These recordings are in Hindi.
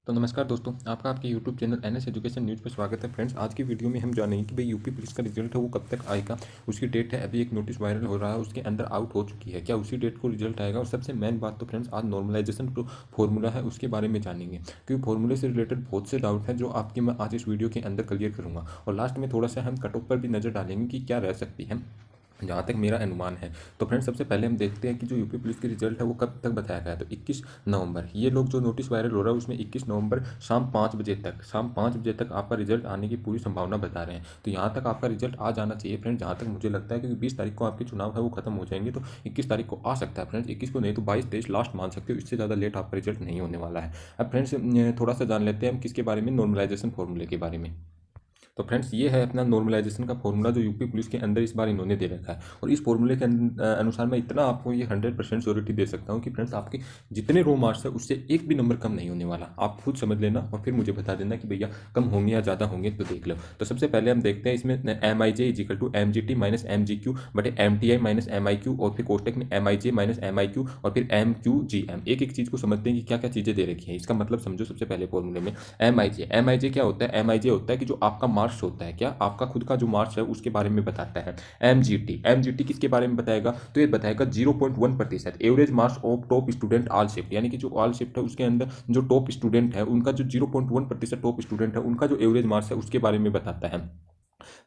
तो नमस्कार दोस्तों, आपका आपके YouTube channel NS education news पर स्वागत है। फ्रेंड्स, आज की वीडियो में हम जानेंगे कि भाई यूपी पुलिस का रिजल्ट है वो कब तक आएगा। उसकी डेट है, अभी एक नोटिस वायरल हो रहा है, उसके अंदर आउट हो चुकी है, क्या उसी डेट को रिजल्ट आएगा। और सबसे मेन बात तो फ्रेंड्स, आज नॉर्मलाइजेशन जो फॉर्मूला है उसके बारे में जानेंगे, क्योंकि फॉर्मूले से रिलेटेड बहुत से डाउट हैं जो आपकी मैं आज इस वीडियो के अंदर क्लियर करूँगा। और लास्ट में थोड़ा सा हम कट ऑफ पर भी नज़र डालेंगे कि क्या रह सकती है, जहाँ तक मेरा अनुमान है। तो फ्रेंड्स, सबसे पहले हम देखते हैं कि जो यूपी पुलिस की रिजल्ट है वो कब तक बताया गया है। तो 21 नवंबर, ये लोग जो नोटिस वायरल हो रहा है उसमें 21 नवंबर शाम 5 बजे तक आपका रिजल्ट आने की पूरी संभावना बता रहे हैं। तो यहाँ तक आपका रिजल्ट आ जाना चाहिए फ्रेंड्स, जहाँ तक मुझे लगता है, क्योंकि 20 तारीख को आपके चुनाव है वो खत्म हो जाएंगे। तो 21 तारीख को आ सकता है फ्रेंड्स, 21 को नहीं तो 22-23 लास्ट मान सकते हो, इससे ज़्यादा लेट आपका रिजल्ट नहीं होने वाला है। अब फ्रेंड्स, थोड़ा सा जान लेते हैं हम किसके बारे में, नॉर्मलाइजेशन फॉर्मूले के बारे में। तो फ्रेंड्स, ये है अपना नॉर्मलाइजेशन का फॉर्मूला जो यूपी पुलिस के अंदर इस बार इन्होंने दे रखा है। और इस फॉर्मूले के अनुसार मैं इतना आपको ये 100% श्योरिटी दे सकता हूँ कि फ्रेंड्स, आपके जितने रो मार्क्स है उससे एक भी नंबर कम नहीं होने वाला। आप खुद समझ लेना और फिर मुझे बता देना कि भैया कम होंगे या ज़्यादा होंगे, तो देख लो। तो सबसे पहले हम देखते हैं इसमें M I J is equal to M G T minus M G Q बटे M T I minus M I Q, और फिर कोष्टक में M I J minus M I Q और फिर एम क्यू जी एम। एक एक चीज़ को समझते हैं कि क्या क्या चीज़ें दे रखी हैं। इसका मतलब समझो सबसे पहले फॉर्मूले में एम आई जे क्या होता है। एम आई जे होता है कि जो आपका मार्क्स होता है, क्या आपका खुद का जो मार्क्स है उसके बारे में बताता है। एम जी टी किसके बारे में बताएगा, तो ये बताएगा 0.1% average marks of top student all shift, यानी कि जो ऑल शिफ्ट है उसके अंदर जो टॉप स्टूडेंट है उनका जो 0.1% टॉप स्टूडेंट है उनका जो एवरेज मार्क्स है उसके बारे में बताता है।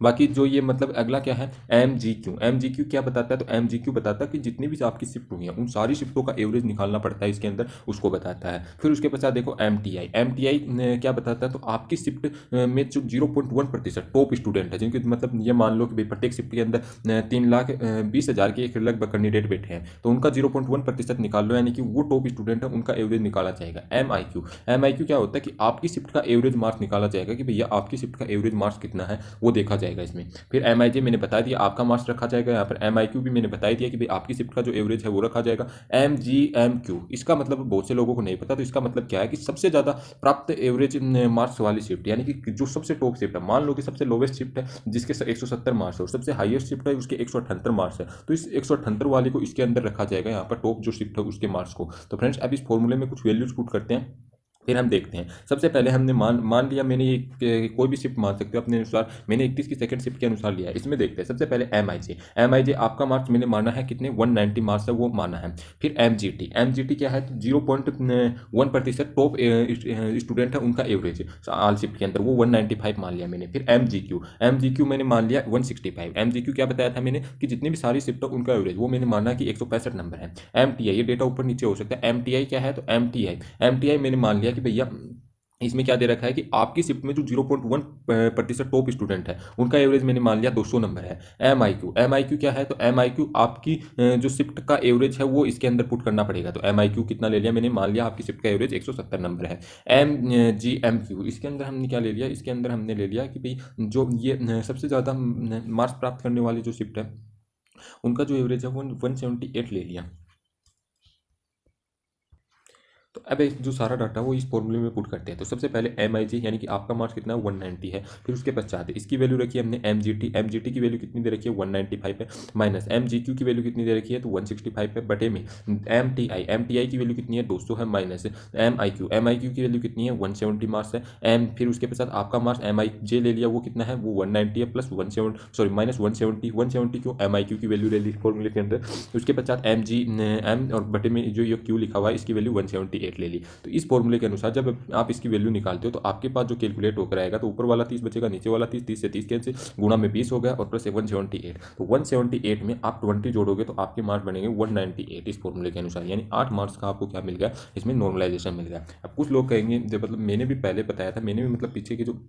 बाकी जो ये मतलब अगला क्या है, एम जी क्यू क्या बताता है, तो एम जी क्यू बताता है कि जितनी भी आपकी शिफ्ट हुई है उन सारी शिफ्टों का एवरेज निकालना पड़ता है इसके अंदर, उसको बताता है। फिर उसके पश्चात देखो एम टी आई क्या बताता है, तो आपकी शिफ्ट में जो 0.1% टॉप स्टूडेंट है, जिनके मतलब ये मान लो कि भाई प्रत्येक शिफ्ट के अंदर 3,20,000 के एक लगभग कैंडिडेट बैठे हैं, तो उनका 0.1% निकाल लो, यानी कि वो टॉप स्टूडेंट है उनका एवरेज निकाला जाएगा। एम आई क्यू क्या होता है कि आपकी शिफ्ट का एवरेज मार्क्स निकाला जाएगा कि भैया आपकी शिफ्ट का एवरेज मार्क्स कितना है, वो देखा जाएगा इसमें। फिर एम आई जे मैंने बता दिया आपका मार्क्स रखा जाएगा, यहाँ पर एम आई क्यू भी मैंने बता दिया कि भाई आपकी शिफ्ट का जो एवरेज है वो रखा जाएगा। एम जी एम क्यू, इसका मतलब बहुत से लोगों को नहीं पता, तो इसका मतलब क्या है कि सबसे ज़्यादा प्राप्त एवरेज मार्क्स वाली शिफ्ट, यानी कि जो सबसे टॉप शिफ्ट है, मान लो कि सबसे लोवेस्ट शिफ्ट है जिसके 170 मार्क्स है और सबसे हाईएस्ट शिफ्ट है उसके 178 मार्क्स है, तो इस 178 वाले को इसके अंदर रखा जाएगा, यहाँ पर टॉप जो शिफ्ट है उसके मार्क्स को। तो फ्रेंड्स, अब इस फॉर्मूले में कुछ वैल्यूज पुट करते हैं, फिर हम देखते हैं। सबसे पहले हमने मान लिया, मैंने एक कोई भी शिफ्ट मान सकते हो अपने अनुसार, मैंने 31 की सेकंड शिफ्ट के अनुसार लिया है। इसमें देखते हैं सबसे पहले एम आई जे आपका मार्क्स मैंने माना है कितने, 190 मार्क्स है वो माना है। फिर एम जी टी क्या है, तो 0.1% टॉप स्टूडेंट है उनका एवरेज ऑल शिफ्ट के अंदर, वो 195 मान लिया मैंने। फिर एम जी क्यू मैंने मान लिया 165। एम जी क्यू क्या बताया था मैंने कि जितनी भी सारी शिफ्ट है उनका एवरेज, वो मैंने माना कि 165 नंबर है। एम टी आई, ये डेटा ऊपर नीचे हो सकता है, एम टी आई क्या है, तो एम टी आई मैंने मान लिया कि भैया इसमें क्या दे रखा है कि आपकी शिफ्ट में जो 0.1% टॉप स्टूडेंट है उनका एवरेज मैंने मान लिया 200 नंबर है। एम आई क्यू क्या है, तो एम आई क्यू आपकी जो शिफ्ट का एवरेज है वो इसके अंदर पुट करना पड़ेगा। तो एम आई क्यू कितना ले लिया मैंने, मान लिया आपकी शिफ्ट का एवरेज 170 नंबर है। एम जी एम क्यू, इसके अंदर हमने क्या ले लिया, इसके अंदर हमने ले लिया कि भाई जो ये सबसे ज़्यादा मार्क्स प्राप्त करने वाली जो शिफ्ट है उनका जो एवरेज है वो 178 ले लिया। तो अब जो सारा डाटा वो इस फॉर्मूले में पुट करते हैं। तो सबसे पहले एम आई जी, यानी कि आपका मार्क्स कितना है, 190 है। फिर उसके पश्चात इसकी वैल्यू रखी है हमने एम जी टी की वैल्यू कितनी दे रखी है, 195 है। माइनस एम जी क्यू की वैल्यू कितनी दे रखी है, तो 165 है। बटे में एम टी आई की वैल्यू कितनी है, 200 है। माइनस एम आई क्यू की वैल्यू कितनी है, 170 मार्क्स है। फिर उसके पश्चात आपका मार्क्स एम आई जे ले लिया, वो कितना है, वो 190 है, प्लस 170 सॉरी माइनस 170 क्यों, एम आई क्यू की वैल्यू ले ली फॉर्मूले के अंदर। उसके पश्चात एम और बटे में जो ये क्यू लिखा हुआ है इसकी वैल्यू 178 ले ली। तो इस फॉर्मूले के अनुसार जब आप इसकी वैल्यू निकालते हो तो आपके पास जो कैलकुलेट होकर आएगा, तो ऊपर वाला 30 बचेगा, नीचे वाला 30 से 30 कैंसिल, गुणा में 20 हो गया और प्लस 178। तो 178 में आप 20 जोड़ोगे तो आपके मार्क्स बनेंगे 198 इस फॉर्मूले के अनुसार, यानी 8 मार्क्स का आपको क्या मिल गया, इसमें नॉर्मलाइजेशन मिल गया। अब कुछ लोग कहेंगे, जब मतलब मैंने भी पहले बताया था, मैंने भी मतलब पीछे के जो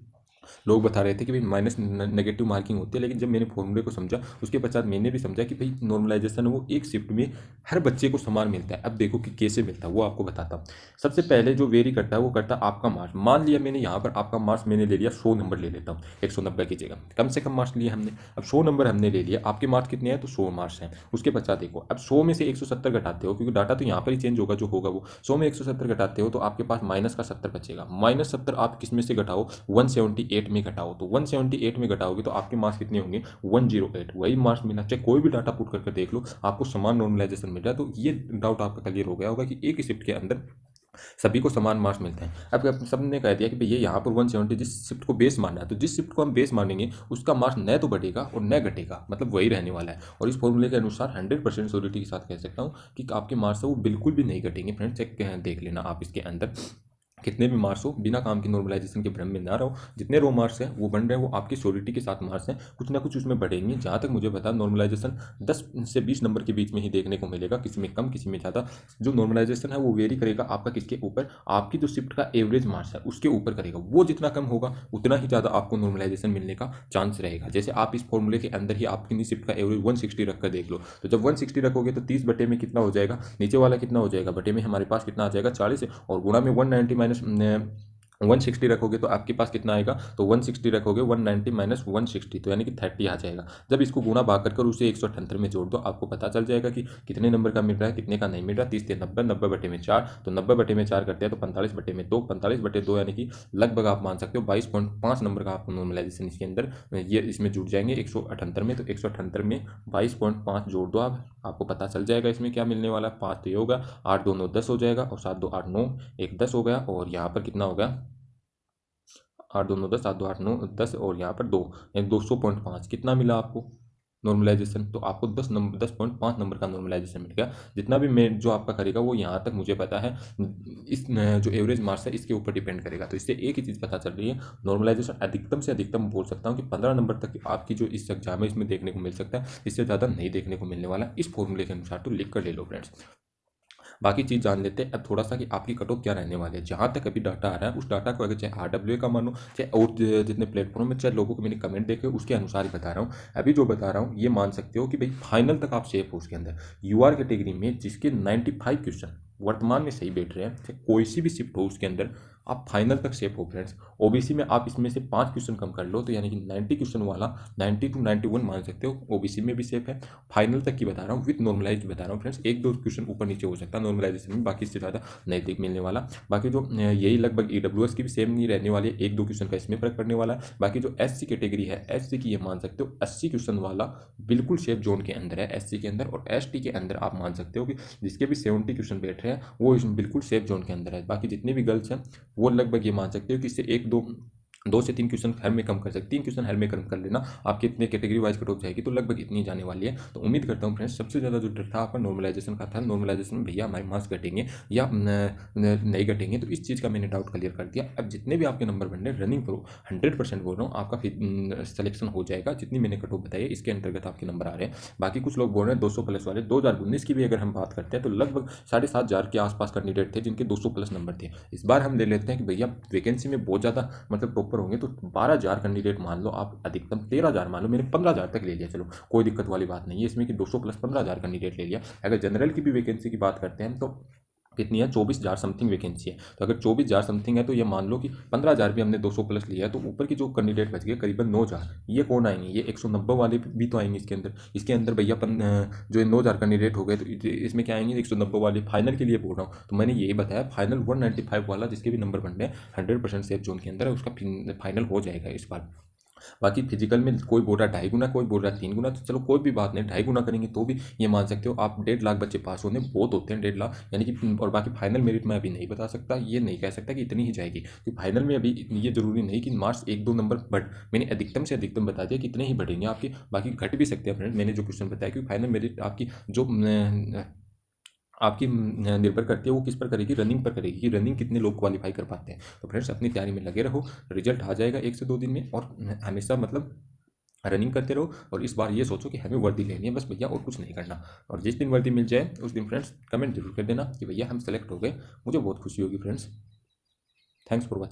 लोग बता रहे थे कि भाई माइनस नेगेटिव मार्किंग होती है, लेकिन जब मैंने फॉर्मूले को समझा उसके पश्चात मैंने भी समझा कि भाई नॉर्मलाइजेशन वो एक शिफ्ट में हर बच्चे को समान मिलता है। अब देखो कि कैसे मिलता है वो आपको बताता हूँ। सबसे पहले जो वेरी करता है वो करता है आपका मार्क्स। मान लिया मैंने यहाँ पर आपका मार्क्स मैंने ले लिया 100 नंबर ले लेता हूँ, 190 की जगह कम से कम मार्क्स लिए हमने। अब 100 नंबर हमने ले लिया, आपके मार्क्स कितने हैं, तो 100 मार्क्स हैं। उसके पश्चात देखो, अब 100 में से 170 घटाते हो, क्योंकि डाटा तो यहाँ पर ही चेंज होगा, जो होगा वो 100 में 170 घटाते हो तो आपके पास माइनस का 70 बचेगा। माइनस 70 आप किस में से घटाओ, 178 में घटाओ, तो 178 में घटाओगे तो आपके मार्क्स कितने होंगे, 108। वही मार्क्स मिला, चाहे कोई भी डाटा पुट करके देख लो, आपको समान नॉर्मलाइजेशन मिल रहा है। तो ये डाउट आपका क्लियर हो गया होगा कि एक शिफ्ट के अंदर सभी को समान मार्क्स मिलते हैं। अब सबने कह दिया कि भैया यहाँ पर 170 जिस शिफ्ट को बेस मानना है, तो जिस शिफ्ट को हम बेस मानेंगे उसका मार्क्स न तो बढ़ेगा और न घटेगा, मतलब वही रहने वाला है। और इस फॉर्मूले के अनुसार 100% श्योरिटी के साथ कह सकता हूँ कि आपके मार्क्स है वो बिल्कुल भी नहीं घटेंगे। फ्रेंड्स चेक देख लेना आप इसके अंदर कितने भी मार्क्स हो, बिना काम की नॉर्मलाइजेशन के भ्रम में ना रहो। जितने रो मार्क्स हैं वो बन रहे हैं वो आपकी श्योरिटी के साथ मार्क्स हैं, कुछ ना कुछ उसमें बढ़ेंगे। जहाँ तक मुझे पता नॉर्मलाइजेशन 10 से 20 नंबर के बीच में ही देखने को मिलेगा, किसी में कम किसी में ज़्यादा। जो नॉर्मलाइजेशन है वो वेरी करेगा आपका किसके ऊपर, आपकी जो शिफ्ट का एवरेज मार्क्स है उसके ऊपर करेगा। वो जितना कम होगा उतना ही ज़्यादा आपको नॉर्मलाइजेशन मिलने का चांस रहेगा। जैसे आप इस फॉर्मूले के अंदर ही आपकी शिफ्ट का एवरेज 160 रखकर देख लो, तो जब 160 रखोगे तो 30 बटे में कितना हो जाएगा, नीचे वाला कितना हो जाएगा, बटे में हमारे पास कितना आ जाएगा 40, और गुणा में 190 माइनस 160 रखोगे तो आपके पास कितना आएगा, तो 160 रखोगे 190 माइनस 160 तो यानी कि 30 आ जाएगा। जब इसको गुणा भाग कर उसे 178 में जोड़ दो, आपको पता चल जाएगा कि कितने नंबर का मिल रहा है कितने का नहीं मिल रहा। 30 से 90, 90 बटे में 4, तो 90 बटे में 4 करते हैं तो 45 बटे में 2, 45 बटे 2 यानी कि लगभग आप मान सकते हो 22.5 नंबर का आपको नॉर्मलाइजेशन इसके अंदर ये इसमें जुड़ जाएंगे 178 में। तो 178 में 22.5 जोड़ दो आप, आपको पता चल जाएगा इसमें क्या मिलने वाला है। 5 तो ये होगा, 8 2 9 10 हो जाएगा, और 7 2 8 9 1 10 हो गया, और यहाँ पर कितना हो गया 8 2 9 10, 7 2 8 9 10, और यहाँ पर 2 यानी 200.5 कितना मिला आपको नॉर्मलाइजेशन। तो आपको 10.5 नंबर का नॉर्मलाइजेशन मिल गया। जितना भी मैं जो आपका करेगा वो यहाँ तक मुझे पता है इस जो एवरेज मार्क्स है इसके ऊपर डिपेंड करेगा। तो इससे एक ही चीज़ पता चल रही है, नॉर्मलाइजेशन अधिकतम से अधिकतम बोल सकता हूँ कि 15 नंबर तक आपकी जो इस एग्जाम है इसमें देखने को मिल सकता है, इससे ज़्यादा नहीं देखने को मिलने वाला इस फॉर्मूले के अनुसार। तो लिख कर ले लो फ्रेंड्स। बाकी चीज़ जान लेते हैं अब थोड़ा सा कि आपकी कट ऑफ क्या रहने वाली है। जहाँ तक अभी डाटा आ रहा है उस डाटा को अगर चाहे RWA का मानो चाहे और जितने प्लेटफॉर्म में चाहे लोगों को मैंने कमेंट देखे उसके अनुसार ही बता रहा हूँ। अभी जो बता रहा हूँ ये मान सकते हो कि भाई फाइनल तक आप सेफ हो उसके अंदर। UR कैटेगरी में जिसके 95 क्वेश्चन वर्तमान में सही बैठ रहे हैं, चाहे कोई सी भी शिफ्ट हो उसके अंदर आप फाइनल तक सेफ हो फ्रेंड्स। OBC में आप इसमें से 5 क्वेश्चन कम कर लो तो यानी कि 90 क्वेश्चन वाला 90 टू 91 मान सकते हो, OBC में भी सेफ है। फाइनल तक की बता रहा हूँ, विथ नॉर्मलाइज बता रहा हूँ फ्रेंड्स। एक दो क्वेश्चन ऊपर नीचे हो सकता है नॉर्मलाइजेशन में, बाकी इससे ज़्यादा नहीं देख मिलने वाला। बाकी जो यही लगभग EWS की भी सेम नहीं रहने वाली है, एक दो क्वेश्चन का इसमें फर्क पड़ने वाला है। बाकी जो SC कैटेगरी है SC की ये मान सकते हो 80 क्वेश्चन वाला बिल्कुल सेफ जोन के अंदर है SC के अंदर, और ST के अंदर आप मान सकते हो कि जिसके भी 70 क्वेश्चन बैठ रहे हैं वो बिल्कुल सेफ जोन के अंदर है। बाकी जितने भी गर्ल्स हैं वो लगभग ये मान सकते हो कि इससे एक दो से तीन क्वेश्चन हर में कम कर सकते, 3 क्वेश्चन हर में कम कर लेना, आपकी इतने कैटेगरी वाइज कट ऑफ जाएगी। तो लगभग इतनी जाने वाली है। तो उम्मीद करता हूँ फ्रेंड्स सबसे ज़्यादा जो डर था आपका नॉर्मलाइजेशन का था, नॉर्मलाइजेशन में भैया हमारे मार्क्स घटेंगे या नहीं घटेंगे, तो इस चीज़ का मैंने डाउट क्लियर कर दिया। अब जितने भी आपके नंबर बनने रनिंग करो, 100% बोल रहा हूँ आपका सिलेक्शन हो जाएगा। जितनी मैंने कट ऑफ बताई है इसके अंतर्गत आपके नंबर आ रहे हैं। बाकी कुछ लोग बोल रहे हैं 200 प्लस वाले, 2019 की भी अगर हम बात करते हैं तो लगभग 7,500 के आसपास कैंडिडेट थे जिनके 200 प्लस नंबर थे। इस बार हम ले लेते हैं कि भैया वैकेंसी में बहुत ज़्यादा मतलब टॉपर होंगे, तो 12,000 कैंडिडेट मान लो आप, अधिकतम 13,000 मान लो, मैंने 15,000 तक ले लिया, चलो कोई दिक्कत वाली बात नहीं है इसमें कि 200 प्लस 15,000 कैंडिडेट ले लिया। अगर जनरल की भी वैकेंसी की बात करते हैं तो कितनी है, 24,000 समथिंग वैकेंसी है। तो अगर 24,000 समथिंग है तो ये मान लो कि 15,000 भी हमने 200 प्लस लिया है, तो ऊपर की जो कैंडिडेट बच गए करीबन 9,000, ये कौन आएंगे, ये 190 वाले भी तो आएंगे इसके अंदर। इसके अंदर भैया जो ये 9,000 कैंडिडेट हो गए तो इसमें क्या आएंगे 190 वाले। फाइनल के लिए बोल रहा हूँ तो मैंने यही बताया, फाइनल 195 वाला जिसके भी नंबर बन रहे हैं 100% सेफ जोन के अंदर है, उसका फाइनल हो जाएगा इस बार। बाकी फिजिकल में कोई बोल रहा है 2.5 गुना, कोई बोल रहा है 3 गुना, तो चलो कोई भी बात नहीं, 2.5 गुना करेंगे तो भी ये मान सकते हो आप 1.5 लाख बच्चे पास होने बहुत होते हैं, 1.5 लाख यानी कि। और बाकी फाइनल मेरिट में अभी नहीं बता सकता, ये नहीं कह सकता कि इतनी ही जाएगी, क्योंकि फाइनल में अभी ये जरूरी नहीं कि मार्क्स 1-2 नंबर बढ़, मैंने अधिकतम से अधिकतम बता दिया कि इतने ही बढ़ेंगे आपके, बाकी घट भी सकते हैं फ्रेंड। मैंने जो क्वेश्चन बताया कि फाइनल मेरिट आपकी जो आपकी निर्भर करती है वो किस पर करेगी, रनिंग पर करेगी कि रनिंग कितने लोग क्वालिफाई कर पाते हैं। तो फ्रेंड्स अपनी तैयारी में लगे रहो, रिजल्ट आ जाएगा 1 से 2 दिन में, और हमेशा मतलब रनिंग करते रहो। और इस बार ये सोचो कि हमें वर्दी लेनी है बस भैया, और कुछ नहीं करना। और जिस दिन वर्दी मिल जाए उस दिन फ्रेंड्स कमेंट जरूर कर देना कि भैया हम सेलेक्ट हो गए, मुझे बहुत खुशी होगी फ्रेंड्स। Thanks for watching.